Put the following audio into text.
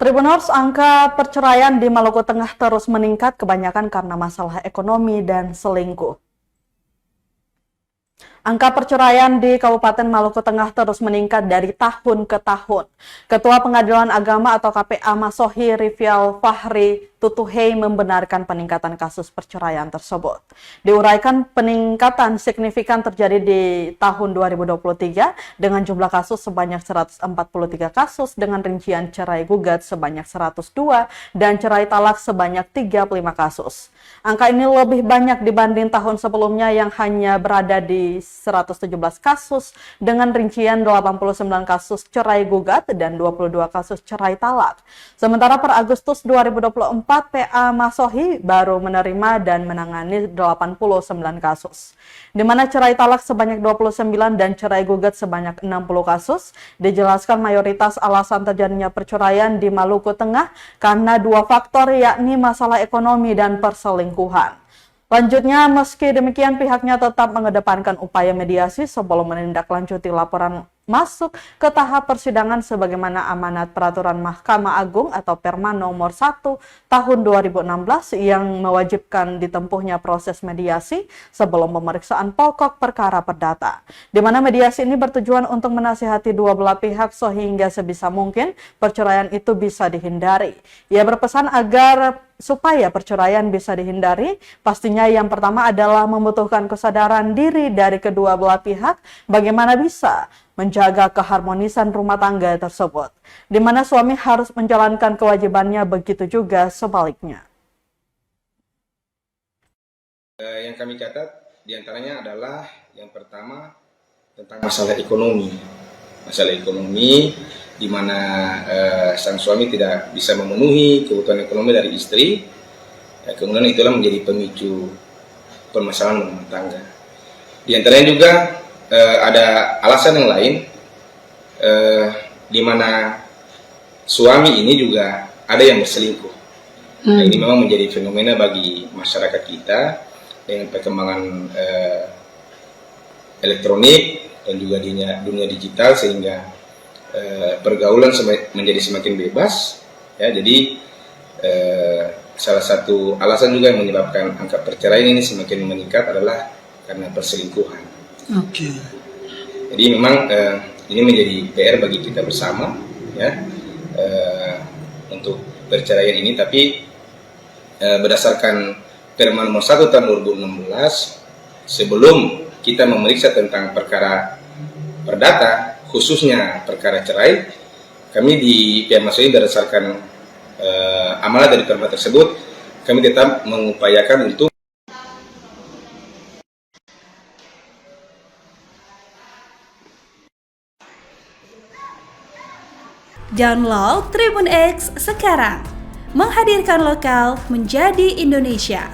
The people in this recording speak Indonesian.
Tribuners, angka perceraian di Maluku Tengah terus meningkat, kebanyakan karena masalah ekonomi dan selingkuh. Angka perceraian di Kabupaten Maluku Tengah terus meningkat dari tahun ke tahun. Ketua Pengadilan Agama atau KPA Masohi Rivial Fahri Tutuhei membenarkan peningkatan kasus perceraian tersebut. Diuraikan peningkatan signifikan terjadi di tahun 2023 dengan jumlah kasus sebanyak 143 kasus dengan rincian cerai gugat sebanyak 102 dan cerai talak sebanyak 35 kasus. Angka ini lebih banyak dibanding tahun sebelumnya yang hanya berada di 117 kasus dengan rincian 89 kasus cerai gugat dan 22 kasus cerai talak. Sementara per Agustus 2024, PA Masohi baru menerima dan menangani 89 kasus, di mana cerai talak sebanyak 29 dan cerai gugat sebanyak 60 kasus. Dijelaskan mayoritas alasan terjadinya perceraian di Maluku Tengah karena dua faktor, yakni masalah ekonomi dan perselingkuhan. Lanjutnya, meski demikian pihaknya tetap mengedepankan upaya mediasi sebelum menindaklanjuti laporan masuk ke tahap persidangan sebagaimana amanat Peraturan Mahkamah Agung atau Perma nomor 1 tahun 2016 yang mewajibkan ditempuhnya proses mediasi sebelum pemeriksaan pokok perkara perdata, di mana mediasi ini bertujuan untuk menasihati dua belah pihak sehingga sebisa mungkin perceraian itu bisa dihindari. Ia berpesan agar supaya perceraian bisa dihindari, pastinya yang pertama adalah membutuhkan kesadaran diri dari kedua belah pihak bagaimana bisa menjaga keharmonisan rumah tangga tersebut, di mana suami harus menjalankan kewajibannya, begitu juga sebaliknya. Yang kami catat diantaranya adalah yang pertama tentang masalah ekonomi. Masalah ekonomi di mana sang suami tidak bisa memenuhi kebutuhan ekonomi dari istri, kemudian itulah menjadi pemicu permasalahan rumah tangga. Di antaranya juga ada alasan yang lain, di mana suami ini juga ada yang berselingkuh. Nah, ini memang menjadi fenomena bagi masyarakat kita dengan perkembangan elektronik dan juga dunia digital, sehingga pergaulan menjadi semakin bebas. Ya, jadi salah satu alasan juga yang menyebabkan angka perceraian ini semakin meningkat adalah karena perselingkuhan. Oke. Jadi memang ini menjadi PR bagi kita bersama, ya, untuk perceraian ini. Tapi berdasarkan Perma nomor 1 tahun 2016, sebelum kita memeriksa tentang perkara perdata, khususnya perkara cerai, kami di pihak Masohi berdasarkan amanat dari perma tersebut, kami tetap mengupayakan untuk download Tribun X sekarang, menghadirkan lokal menjadi Indonesia.